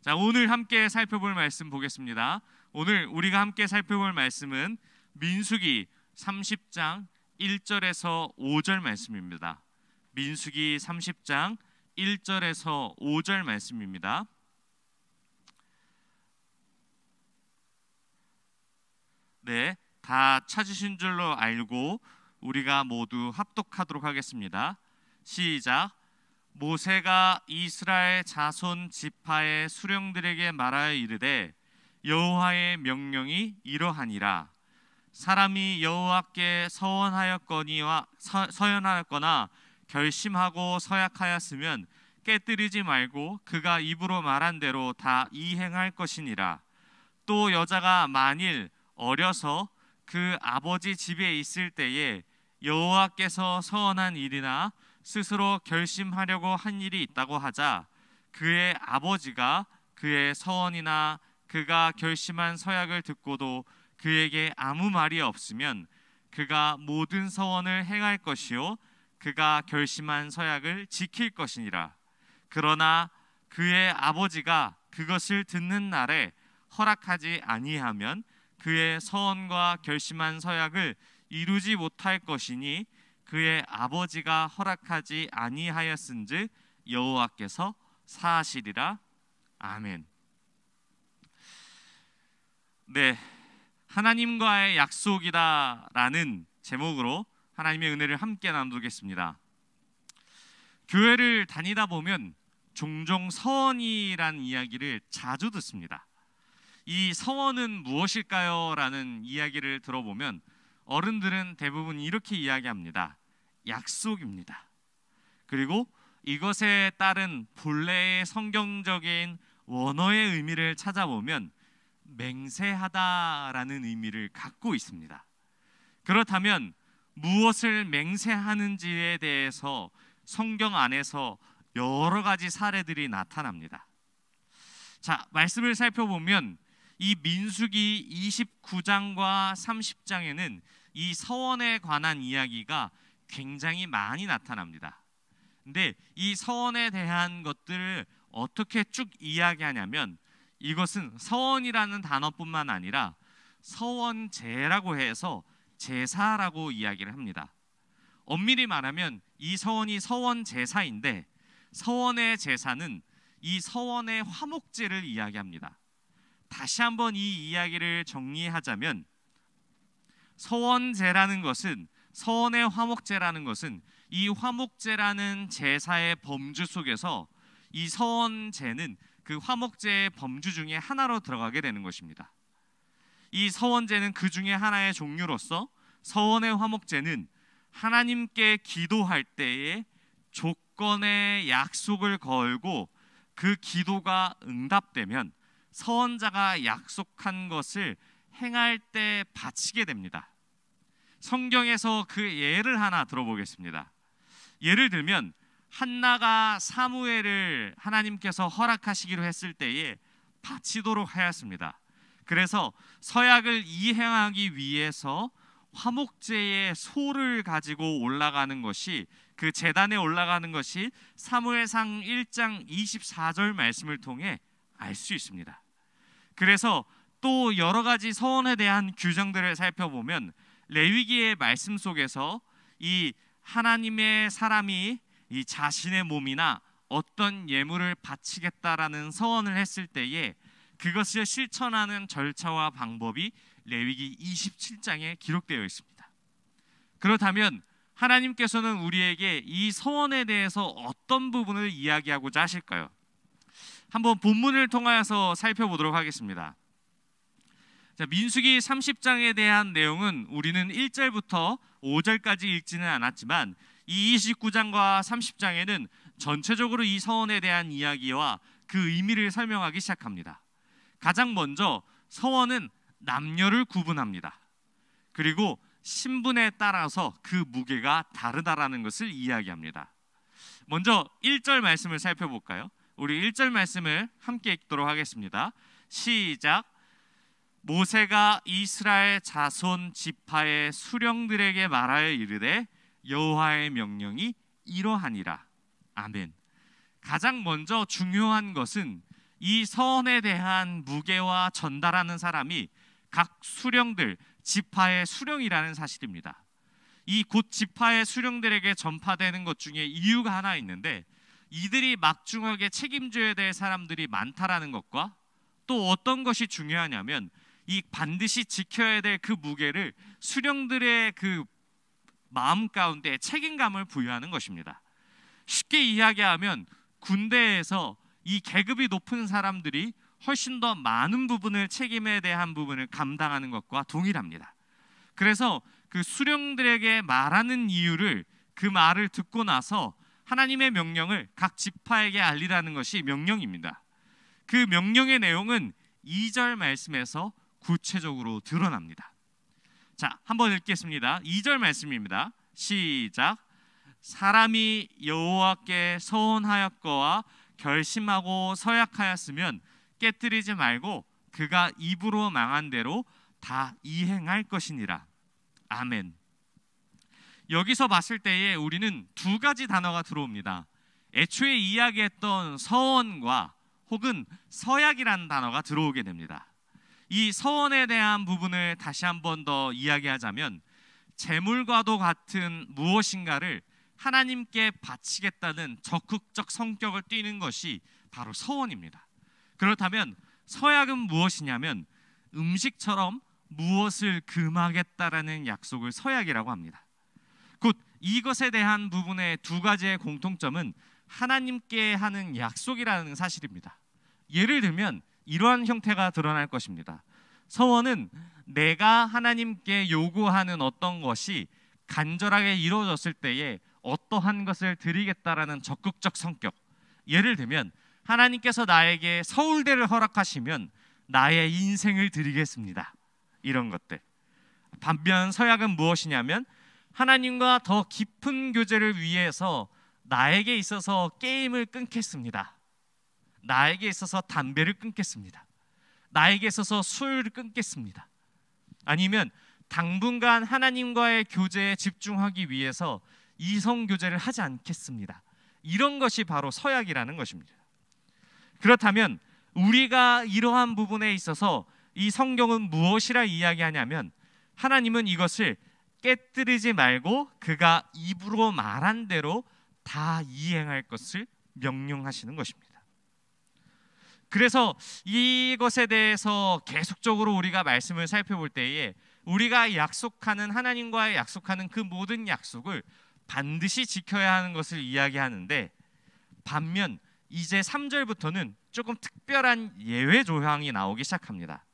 자, 오늘 함께 살펴볼 말씀 보겠습니다. 오늘 우리가 함께 살펴볼 말씀은 민수기 30장 1절에서 5절 말씀입니다. 민수기 30장 1절에서 5절 말씀입니다. 네, 다 찾으신 줄로 알고 우리가 모두 합독하도록 하겠습니다. 시작. 모세가 이스라엘 자손 지파의 수령들에게 말하여 이르되 여호와의 명령이 이러하니라. 사람이 여호와께 서원하였거나 결심하고 서약하였으면 깨뜨리지 말고 그가 입으로 말한 대로 다 이행할 것이니라. 또 여자가 만일 어려서 그 아버지 집에 있을 때에 여호와께서 서원한 일이나 스스로 결심하려고 한 일이 있다고 하자 그의 아버지가 그의 서원이나 그가 결심한 서약을 듣고도 그에게 아무 말이 없으면 그가 모든 서원을 행할 것이요 그가 결심한 서약을 지킬 것이니라. 그러나 그의 아버지가 그것을 듣는 날에 허락하지 아니하면 그의 서원과 결심한 서약을 이루지 못할 것이니 그의 아버지가 허락하지 아니하였은즉 여호와께서 사하시리라. 아멘. 네, 하나님과의 약속이다라는 제목으로 하나님의 은혜를 함께 나누겠습니다. 교회를 다니다 보면 종종 서원이라는 이야기를 자주 듣습니다. 이 서원은 무엇일까요? 라는 이야기를 들어보면 어른들은 대부분 이렇게 이야기합니다. 약속입니다. 그리고 이것에 따른 본래의 성경적인 원어의 의미를 찾아보면 맹세하다라는 의미를 갖고 있습니다. 그렇다면 무엇을 맹세하는지에 대해서 성경 안에서 여러 가지 사례들이 나타납니다. 자, 말씀을 살펴보면 이 민수기 29장과 30장에는 이 서원에 관한 이야기가 굉장히 많이 나타납니다. 근데 이 서원에 대한 것들을 어떻게 쭉 이야기하냐면 이것은 서원이라는 단어뿐만 아니라 서원제라고 해서 제사라고 이야기를 합니다. 엄밀히 말하면 이 서원이 서원제사인데 서원의 제사는 이 서원의 화목제를 이야기합니다. 다시 한번 이 이야기를 정리하자면 서원제라는 것은 서원의 화목제라는 것은 이 화목제라는 제사의 범주 속에서 이 서원제는 그 화목제의 범주 중에 하나로 들어가게 되는 것입니다. 이 서원제는 그 중에 하나의 종류로서 서원의 화목제는 하나님께 기도할 때에 조건의 약속을 걸고 그 기도가 응답되면 서원자가 약속한 것을 행할 때 바치게 됩니다. 성경에서 그 예를 하나 들어보겠습니다. 예를 들면 한나가 사무엘을 하나님께서 허락하시기로 했을 때에 바치도록 하였습니다. 그래서 서약을 이행하기 위해서 화목제의 소를 가지고 올라가는 것이 그 제단에 올라가는 것이 사무엘상 1장 24절 말씀을 통해 알 수 있습니다. 그래서 또 여러 가지 서원에 대한 규정들을 살펴보면 레위기의 말씀 속에서 이 하나님의 사람이 이 자신의 몸이나 어떤 예물을 바치겠다라는 서원을 했을 때에 그것을 실천하는 절차와 방법이 레위기 27장에 기록되어 있습니다. 그렇다면 하나님께서는 우리에게 이 서원에 대해서 어떤 부분을 이야기하고자 하실까요? 한번 본문을 통하여서 살펴보도록 하겠습니다. 자, 민수기 30장에 대한 내용은 우리는 1절부터 5절까지 읽지는 않았지만 이 29장과 30장에는 전체적으로 이 서원에 대한 이야기와 그 의미를 설명하기 시작합니다. 가장 먼저 서원은 남녀를 구분합니다. 그리고 신분에 따라서 그 무게가 다르다라는 것을 이야기합니다. 먼저 1절 말씀을 살펴볼까요? 우리 1절 말씀을 함께 읽도록 하겠습니다. 시작. 모세가 이스라엘 자손 지파의 수령들에게 말하여 이르되 여호와의 명령이 이러하니라. 아멘. 가장 먼저 중요한 것은 이 서원에 대한 무게와 전달하는 사람이 각 수령들, 지파의 수령이라는 사실입니다. 이 곧 지파의 수령들에게 전파되는 것 중에 이유가 하나 있는데, 이들이 막중하게 책임져야 될 사람들이 많다라는 것과 또 어떤 것이 중요하냐면, 이 반드시 지켜야 될 그 무게를 수령들의 그 마음 가운데 책임감을 부여하는 것입니다. 쉽게 이야기하면 군대에서 이 계급이 높은 사람들이 훨씬 더 많은 부분을, 책임에 대한 부분을 감당하는 것과 동일합니다. 그래서 그 수령들에게 말하는 이유를, 그 말을 듣고 나서 하나님의 명령을 각 지파에게 알리라는 것이 명령입니다. 그 명령의 내용은 2절 말씀에서 구체적으로 드러납니다. 자, 한번 읽겠습니다. 2절 말씀입니다. 시작. 사람이 여호와께 서원하였거와 결심하고 서약하였으면 깨뜨리지 말고 그가 입으로 망한 대로 다 이행할 것이니라. 아멘. 여기서 봤을 때에 우리는 두 가지 단어가 들어옵니다. 애초에 이야기했던 서원과 혹은 서약이라는 단어가 들어오게 됩니다. 이 서원에 대한 부분을 다시 한 번 더 이야기하자면, 재물과도 같은 무엇인가를 하나님께 바치겠다는 적극적 성격을 띠는 것이 바로 서원입니다. 그렇다면 서약은 무엇이냐면, 음식처럼 무엇을 금하겠다라는 약속을 서약이라고 합니다. 곧 이것에 대한 부분의 두 가지의 공통점은 하나님께 하는 약속이라는 사실입니다. 예를 들면 이러한 형태가 드러날 것입니다. 서원은 내가 하나님께 요구하는 어떤 것이 간절하게 이루어졌을 때에 어떠한 것을 드리겠다라는 적극적 성격. 예를 들면 하나님께서 나에게 서울대를 허락하시면 나의 인생을 드리겠습니다. 이런 것들. 반면 서약은 무엇이냐면, 하나님과 더 깊은 교제를 위해서 나에게 있어서 게임을 끊겠습니다. 나에게 있어서 담배를 끊겠습니다. 나에게 있어서 술을 끊겠습니다. 아니면 당분간 하나님과의 교제에 집중하기 위해서 이성 교제를 하지 않겠습니다. 이런 것이 바로 서약이라는 것입니다. 그렇다면 우리가 이러한 부분에 있어서 이 성경은 무엇이라 이야기하냐면, 하나님은 이것을 깨뜨리지 말고 그가 입으로 말한 대로 다 이행할 것을 명령하시는 것입니다. 그래서 이것에 대해서 계속적으로 우리가 말씀을 살펴볼 때에 우리가 약속하는, 하나님과의 약속하는 그 모든 약속을 반드시 지켜야 하는 것을 이야기하는데, 반면 이제 3절부터는 조금 특별한 예외 조항이 나오기 시작합니다.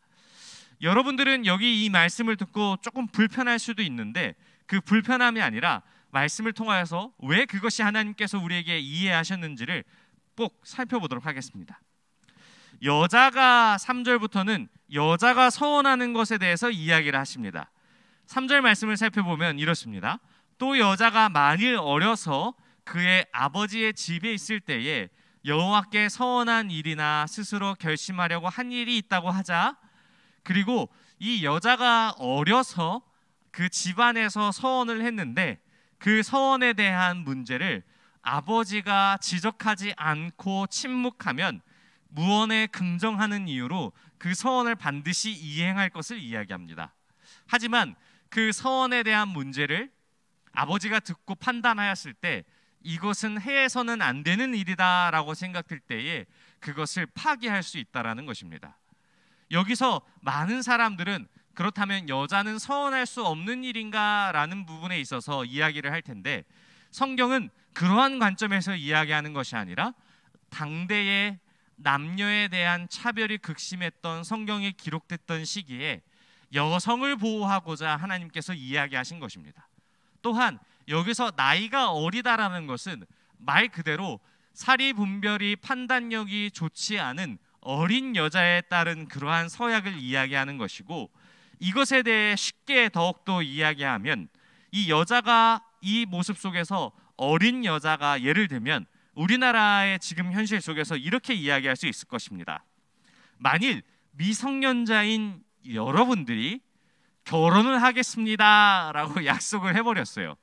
여러분들은 여기 이 말씀을 듣고 조금 불편할 수도 있는데, 그 불편함이 아니라 말씀을 통하여서 왜 그것이 하나님께서 우리에게 이해하셨는지를 꼭 살펴보도록 하겠습니다. 여자가 3절부터는 여자가 서원하는 것에 대해서 이야기를 하십니다. 3절 말씀을 살펴보면 이렇습니다. 또 여자가 만일 어려서 그의 아버지의 집에 있을 때에 여호와께 서원한 일이나 스스로 결심하려고 한 일이 있다고 하자. 그리고 이 여자가 어려서 그 집안에서 서원을 했는데, 그 서원에 대한 문제를 아버지가 지적하지 않고 침묵하면 무언에 긍정하는 이유로 그 서원을 반드시 이행할 것을 이야기합니다. 하지만 그 서원에 대한 문제를 아버지가 듣고 판단하였을 때 이것은 해서는 안 되는 일이다라고 생각될 때에 그것을 파기할 수 있다라는 것입니다. 여기서 많은 사람들은 그렇다면 여자는 서원할 수 없는 일인가라는 부분에 있어서 이야기를 할 텐데, 성경은 그러한 관점에서 이야기하는 것이 아니라 당대의 남녀에 대한 차별이 극심했던 성경에 기록됐던 시기에 여성을 보호하고자 하나님께서 이야기하신 것입니다. 또한 여기서 나이가 어리다라는 것은 말 그대로 사리 분별이 판단력이 좋지 않은 어린 여자에 따른 그러한 서약을 이야기하는 것이고, 이것에 대해 쉽게 더욱더 이야기하면 이 여자가 이 모습 속에서 어린 여자가, 예를 들면 우리나라의 지금 현실 속에서 이렇게 이야기할 수 있을 것입니다. 만일 미성년자인 여러분들이 결혼을 하겠습니다 라고 약속을 해버렸어요.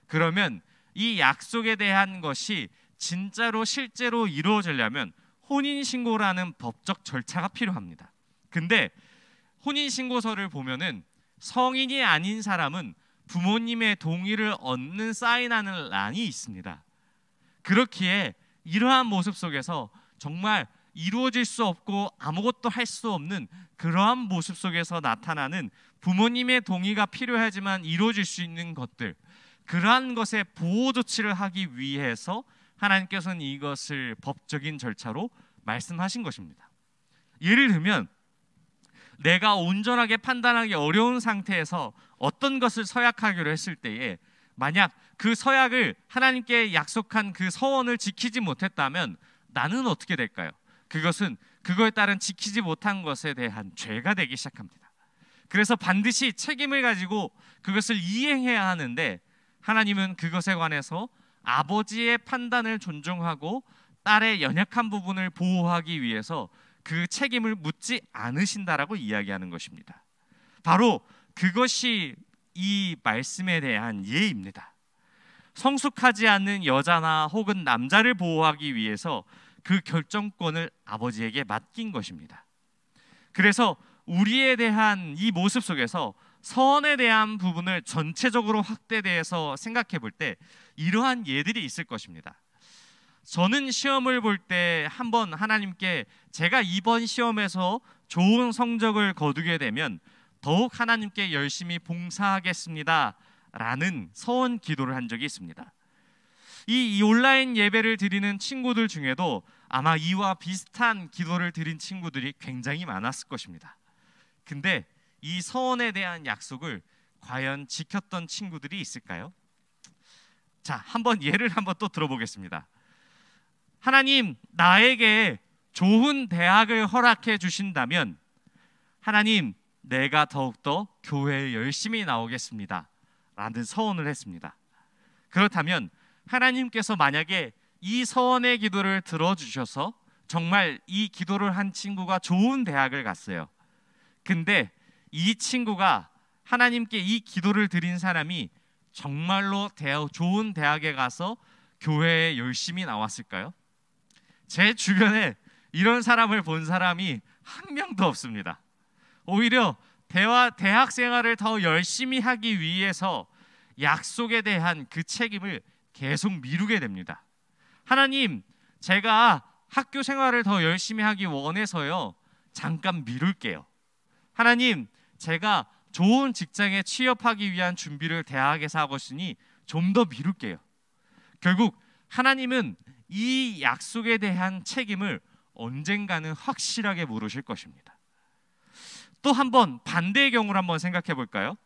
그러면 이 약속에 대한 것이 진짜로 실제로 이루어지려면 혼인신고라는 법적 절차가 필요합니다. 근데 혼인신고서를 보면은 성인이 아닌 사람은 부모님의 동의를 얻는 사인하는 란이 있습니다. 그렇기에 이러한 모습 속에서 정말 이루어질 수 없고 아무것도 할 수 없는 그러한 모습 속에서 나타나는 부모님의 동의가 필요하지만 이루어질 수 있는 것들, 그러한 것에 보호 조치를 하기 위해서 하나님께서는 이것을 법적인 절차로 말씀하신 것입니다. 예를 들면 내가 온전하게 판단하기 어려운 상태에서 어떤 것을 서약하기로 했을 때에 만약 그 서약을 하나님께 약속한 그 서원을 지키지 못했다면 나는 어떻게 될까요? 그것은 그거에 따른 지키지 못한 것에 대한 죄가 되기 시작합니다. 그래서 반드시 책임을 가지고 그것을 이행해야 하는데 하나님은 그것에 관해서 아버지의 판단을 존중하고 딸의 연약한 부분을 보호하기 위해서 그 책임을 묻지 않으신다라고 이야기하는 것입니다. 바로 그것이 이 말씀에 대한 예입니다. 성숙하지 않는 여자나 혹은 남자를 보호하기 위해서 그 결정권을 아버지에게 맡긴 것입니다. 그래서 우리에 대한 이 모습 속에서 서원에 대한 부분을 전체적으로 확대돼서 생각해 볼 때 이러한 예들이 있을 것입니다. 저는 시험을 볼 때 한번 하나님께 제가 이번 시험에서 좋은 성적을 거두게 되면 더욱 하나님께 열심히 봉사하겠습니다 라는 서원 기도를 한 적이 있습니다. 이 온라인 예배를 드리는 친구들 중에도 아마 이와 비슷한 기도를 드린 친구들이 굉장히 많았을 것입니다. 근데 이 서원에 대한 약속을 과연 지켰던 친구들이 있을까요? 자, 한번 예를 한번 또 들어보겠습니다. 하나님, 나에게 좋은 대학을 허락해 주신다면 하나님, 내가 더욱더 교회에 열심히 나오겠습니다 라는 서원을 했습니다. 그렇다면 하나님께서 만약에 이 서원의 기도를 들어주셔서 정말 이 기도를 한 친구가 좋은 대학을 갔어요. 근데 이 친구가 하나님께 이 기도를 드린 사람이 정말로 좋은 대학에 가서 교회에 열심히 나왔을까요? 제 주변에 이런 사람을 본 사람이 한 명도 없습니다. 오히려 대학 생활을 더 열심히 하기 위해서 약속에 대한 그 책임을 계속 미루게 됩니다. 하나님, 제가 학교 생활을 더 열심히 하기 원해서요, 잠깐 미룰게요. 하나님, 제가 좋은 직장에 취업하기 위한 준비를 대학에서 하고 있으니 좀 더 미룰게요. 결국 하나님은 이 약속에 대한 책임을 언젠가는 확실하게 물으실 것입니다. 또 한번 반대의 경우를 한번 생각해 볼까요?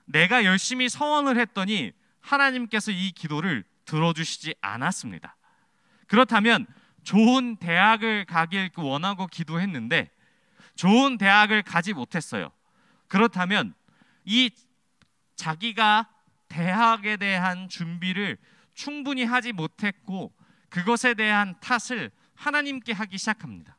내가 열심히 서원을 했더니 하나님께서 이 기도를 들어주시지 않았습니다. 그렇다면 좋은 대학을 가길 원하고 기도했는데 좋은 대학을 가지 못했어요. 그렇다면 이 자기가 대학에 대한 준비를 충분히 하지 못했고 그것에 대한 탓을 하나님께 하기 시작합니다.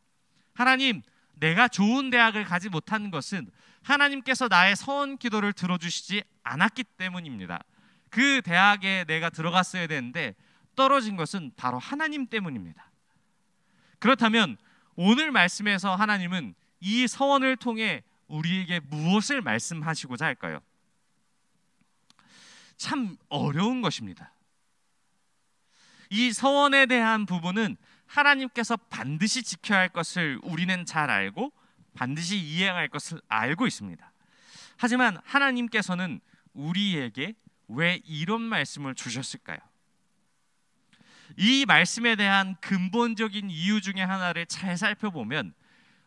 하나님, 내가 좋은 대학을 가지 못한 것은 하나님께서 나의 서원 기도를 들어주시지 않았기 때문입니다. 그 대학에 내가 들어갔어야 되는데 떨어진 것은 바로 하나님 때문입니다. 그렇다면 오늘 말씀에서 하나님은 이 서원을 통해 우리에게 무엇을 말씀하시고자 할까요? 참 어려운 것입니다. 이 서원에 대한 부분은 하나님께서 반드시 지켜야 할 것을 우리는 잘 알고 반드시 이행할 것을 알고 있습니다. 하지만 하나님께서는 우리에게 왜 이런 말씀을 주셨을까요? 이 말씀에 대한 근본적인 이유 중에 하나를 잘 살펴보면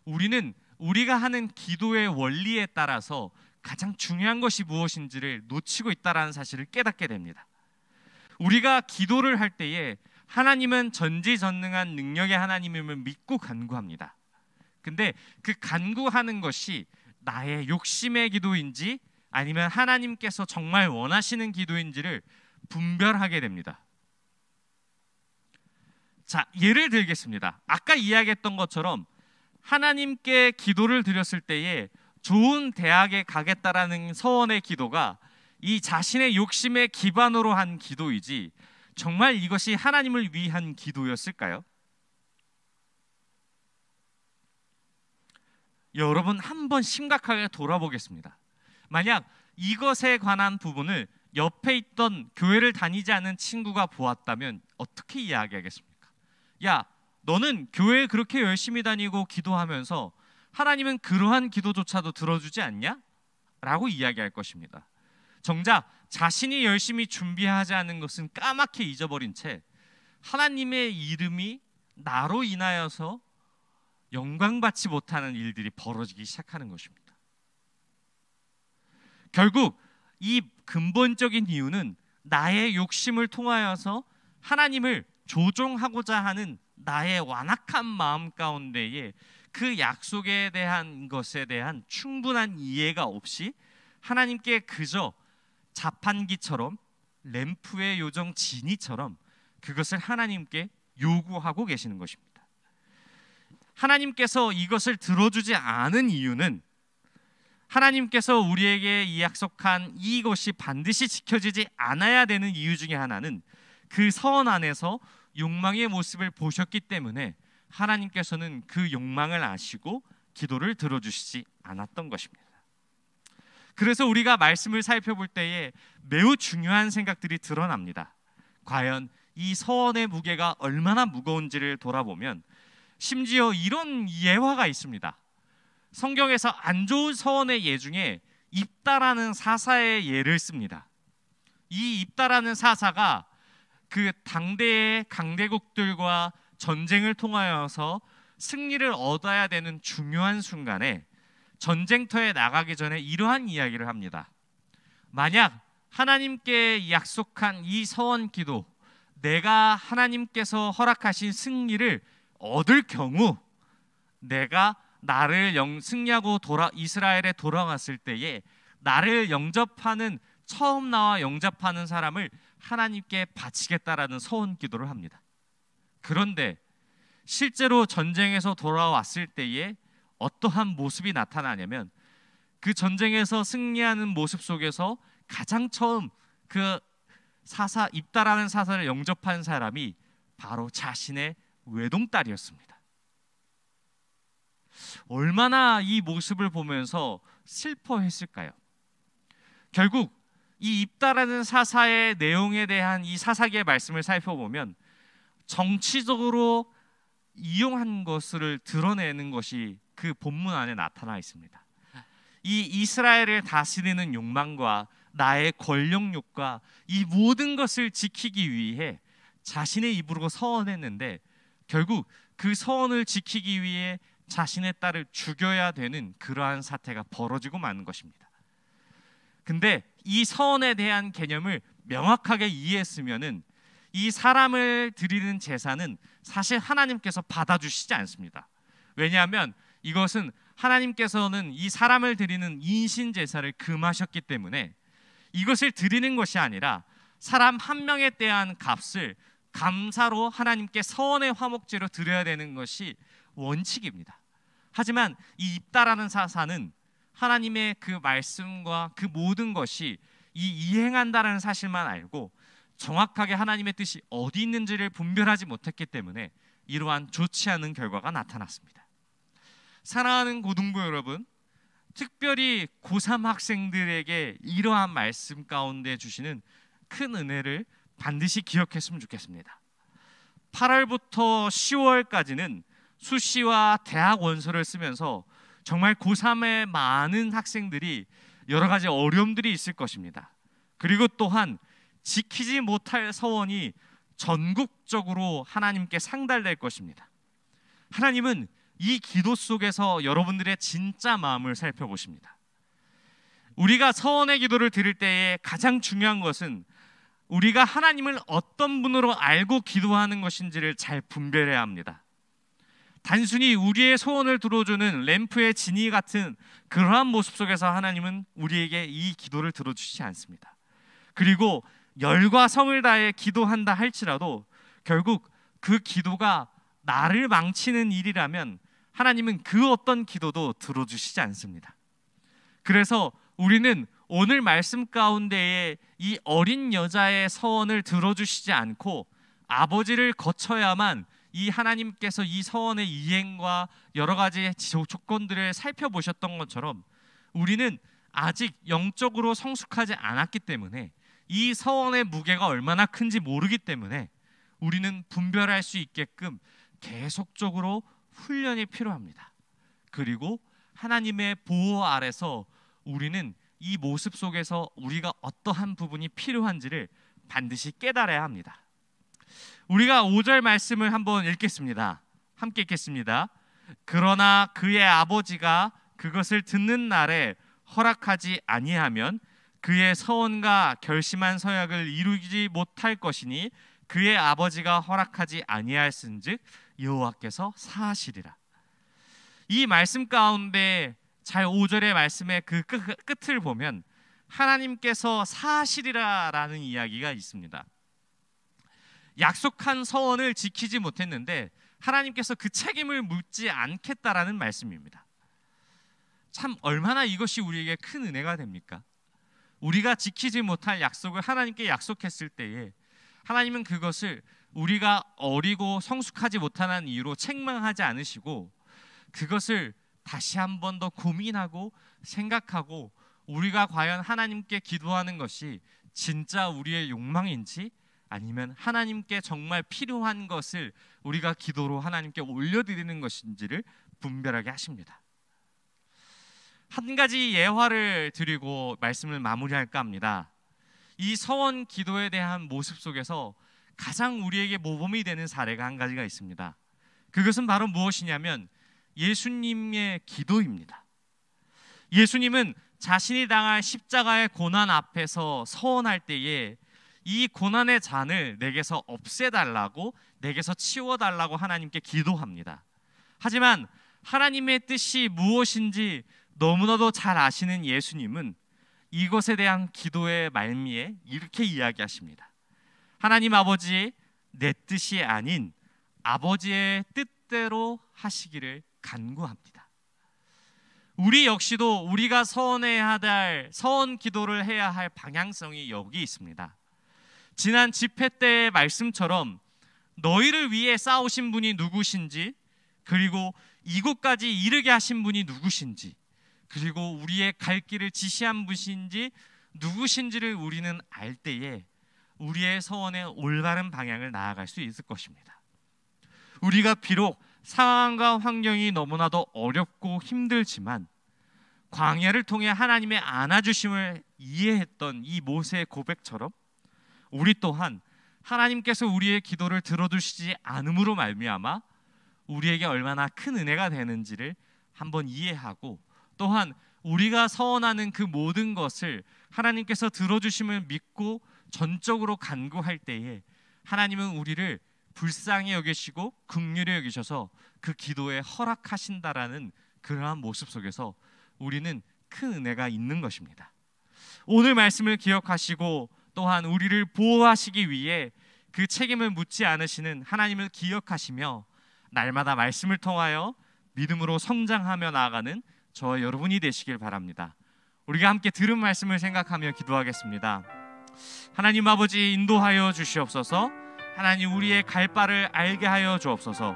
우리는 우리가 하는 기도의 원리에 따라서 가장 중요한 것이 무엇인지를 놓치고 있다는 사실을 깨닫게 됩니다. 우리가 기도를 할 때에 하나님은 전지전능한 능력의 하나님임을 믿고 간구합니다. 근데 그 간구하는 것이 나의 욕심의 기도인지 아니면 하나님께서 정말 원하시는 기도인지를 분별하게 됩니다. 자, 예를 들겠습니다. 아까 이야기했던 것처럼 하나님께 기도를 드렸을 때에 좋은 대학에 가겠다라는 서원의 기도가 이 자신의 욕심의 기반으로 한 기도이지 정말 이것이 하나님을 위한 기도였을까요? 여러분 한번 심각하게 돌아보겠습니다. 만약 이것에 관한 부분을 옆에 있던 교회를 다니지 않은 친구가 보았다면 어떻게 이야기하겠습니까? 야, 너는 교회에 그렇게 열심히 다니고 기도하면서 하나님은 그러한 기도조차도 들어주지 않냐? 라고 이야기할 것입니다. 정작 자신이 열심히 준비하지 않은 것은 까맣게 잊어버린 채 하나님의 이름이 나로 인하여서 영광받지 못하는 일들이 벌어지기 시작하는 것입니다. 결국 이 근본적인 이유는 나의 욕심을 통하여서 하나님을 조종하고자 하는 나의 완악한 마음 가운데에 그 약속에 대한 것에 대한 충분한 이해가 없이 하나님께 그저 자판기처럼 램프의 요정 지니처럼 그것을 하나님께 요구하고 계시는 것입니다. 하나님께서 이것을 들어주지 않은 이유는 하나님께서 우리에게 이 약속한 이것이 반드시 지켜지지 않아야 되는 이유 중에 하나는 그 선 안에서 욕망의 모습을 보셨기 때문에 하나님께서는 그 욕망을 아시고 기도를 들어주시지 않았던 것입니다. 그래서 우리가 말씀을 살펴볼 때에 매우 중요한 생각들이 드러납니다. 과연 이 서원의 무게가 얼마나 무거운지를 돌아보면 심지어 이런 예화가 있습니다. 성경에서 안 좋은 서원의 예 중에 입다라는 사사의 예를 씁니다. 이 입다라는 사사가 그 당대의 강대국들과 전쟁을 통하여서 승리를 얻어야 되는 중요한 순간에 전쟁터에 나가기 전에 이러한 이야기를 합니다. 만약 하나님께 약속한 이 서원 기도, 내가 하나님께서 허락하신 승리를 얻을 경우 내가 나를 승리하고 이스라엘에 돌아갔을 때에 나를 영접하는 처음 나와 영접하는 사람을 하나님께 바치겠다라는 서원 기도를 합니다. 그런데 실제로 전쟁에서 돌아왔을 때에 어떠한 모습이 나타나냐면 그 전쟁에서 승리하는 모습 속에서 가장 처음 그 입다라는 사사를 영접한 사람이 바로 자신의 외동딸이었습니다. 얼마나 이 모습을 보면서 슬퍼했을까요? 결국 이 입다라는 사사의 내용에 대한 이 사사기의 말씀을 살펴보면 정치적으로 이용한 것을 드러내는 것이 그 본문 안에 나타나 있습니다. 이 이스라엘을 다스리는 욕망과 나의 권력욕과 이 모든 것을 지키기 위해 자신의 입으로 서원했는데 결국 그 서원을 지키기 위해 자신의 딸을 죽여야 되는 그러한 사태가 벌어지고 마는 것입니다. 근데 이 서원에 대한 개념을 명확하게 이해했으면은 이 사람을 드리는 제사는 사실 하나님께서 받아주시지 않습니다. 왜냐하면 이것은 하나님께서는 이 사람을 드리는 인신 제사를 금하셨기 때문에 이것을 드리는 것이 아니라 사람 한 명에 대한 값을 감사로 하나님께 서원의 화목제로 드려야 되는 것이 원칙입니다. 하지만 이 입다라는 사사는 하나님의 그 말씀과 그 모든 것이 이행한다는 사실만 알고 정확하게 하나님의 뜻이 어디 있는지를 분별하지 못했기 때문에 이러한 좋지 않은 결과가 나타났습니다. 사랑하는 고등부 여러분, 특별히 고3 학생들에게 이러한 말씀 가운데 주시는 큰 은혜를 반드시 기억했으면 좋겠습니다. 8월부터 10월까지는 수시와 대학 원서를 쓰면서 정말 고3의 많은 학생들이 여러 가지 어려움들이 있을 것입니다. 그리고 또한 지키지 못할 서원이 전국적으로 하나님께 상달될 것입니다. 하나님은 이 기도 속에서 여러분들의 진짜 마음을 살펴보십니다. 우리가 서원의 기도를 드릴 때에 가장 중요한 것은 우리가 하나님을 어떤 분으로 알고 기도하는 것인지를 잘 분별해야 합니다. 단순히 우리의 소원을 들어주는 램프의 진이 같은 그러한 모습 속에서 하나님은 우리에게 이 기도를 들어주시지 않습니다. 그리고 열과 성을 다해 기도한다 할지라도 결국 그 기도가 나를 망치는 일이라면 하나님은 그 어떤 기도도 들어주시지 않습니다. 그래서 우리는 오늘 말씀 가운데에 이 어린 여자의 서원을 들어주시지 않고 아버지를 거쳐야만 이 하나님께서 이 서원의 이행과 여러 가지 조건들을 살펴보셨던 것처럼 우리는 아직 영적으로 성숙하지 않았기 때문에 이 서원의 무게가 얼마나 큰지 모르기 때문에 우리는 분별할 수 있게끔 계속적으로 훈련이 필요합니다. 그리고 하나님의 보호 아래서 우리는 이 모습 속에서 우리가 어떠한 부분이 필요한지를 반드시 깨달아야 합니다. 우리가 5절 말씀을 한번 읽겠습니다. 함께 읽겠습니다. 그러나 그의 아버지가 그것을 듣는 날에 허락하지 아니하면 그의 서원과 결심한 서약을 이루지 못할 것이니 그의 아버지가 허락하지 아니하였은즉 여호와께서 사하시리라. 이 말씀 가운데 잘 5절의 말씀의 그 끝을 보면 하나님께서 사하시리라라는 이야기가 있습니다. 약속한 서원을 지키지 못했는데 하나님께서 그 책임을 묻지 않겠다라는 말씀입니다. 참 얼마나 이것이 우리에게 큰 은혜가 됩니까? 우리가 지키지 못할 약속을 하나님께 약속했을 때에 하나님은 그것을 우리가 어리고 성숙하지 못한 이유로 책망하지 않으시고 그것을 다시 한 번 더 고민하고 생각하고 우리가 과연 하나님께 기도하는 것이 진짜 우리의 욕망인지 아니면 하나님께 정말 필요한 것을 우리가 기도로 하나님께 올려드리는 것인지를 분별하게 하십니다. 한 가지 예화를 드리고 말씀을 마무리할까 합니다. 이 서원 기도에 대한 모습 속에서 가장 우리에게 모범이 되는 사례가 한 가지가 있습니다. 그것은 바로 무엇이냐면 예수님의 기도입니다. 예수님은 자신이 당할 십자가의 고난 앞에서 서원할 때에 이 고난의 잔을 내게서 없애달라고, 내게서 치워달라고 하나님께 기도합니다. 하지만 하나님의 뜻이 무엇인지 너무나도 잘 아시는 예수님은 이것에 대한 기도의 말미에 이렇게 이야기하십니다. 하나님 아버지, 내 뜻이 아닌 아버지의 뜻대로 하시기를 간구합니다. 우리 역시도 우리가 서원해야 할 서원 기도를 해야 할 방향성이 여기 있습니다. 지난 집회 때의 말씀처럼 너희를 위해 싸우신 분이 누구신지, 그리고 이곳까지 이르게 하신 분이 누구신지, 그리고 우리의 갈 길을 지시한 분이신지 누구신지를 우리는 알 때에 우리의 서원의 올바른 방향을 나아갈 수 있을 것입니다. 우리가 비록 상황과 환경이 너무나도 어렵고 힘들지만 광야를 통해 하나님의 안아주심을 이해했던 이 모세의 고백처럼 우리 또한 하나님께서 우리의 기도를 들어주시지 않음으로 말미암아 우리에게 얼마나 큰 은혜가 되는지를 한번 이해하고, 또한 우리가 서원하는 그 모든 것을 하나님께서 들어주심을 믿고 전적으로 간구할 때에 하나님은 우리를 불쌍히 여기시고 긍휼히 여기셔서 그 기도에 허락하신다라는 그러한 모습 속에서 우리는 큰 은혜가 있는 것입니다. 오늘 말씀을 기억하시고 또한 우리를 보호하시기 위해 그 책임을 묻지 않으시는 하나님을 기억하시며 날마다 말씀을 통하여 믿음으로 성장하며 나아가는 저와 여러분이 되시길 바랍니다. 우리가 함께 들은 말씀을 생각하며 기도하겠습니다. 하나님 아버지, 인도하여 주시옵소서. 하나님, 우리의 갈 바를 알게 하여 주옵소서.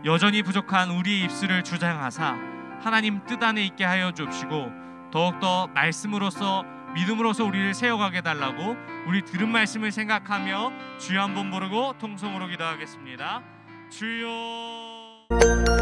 여전히 부족한 우리의 입술을 주장하사 하나님 뜻 안에 있게 하여 주옵시고 더욱더 말씀으로서 믿음으로서 우리를 세워가게 달라고 우리 들은 말씀을 생각하며 주여 한번 부르고 통성으로 기도하겠습니다. 주여.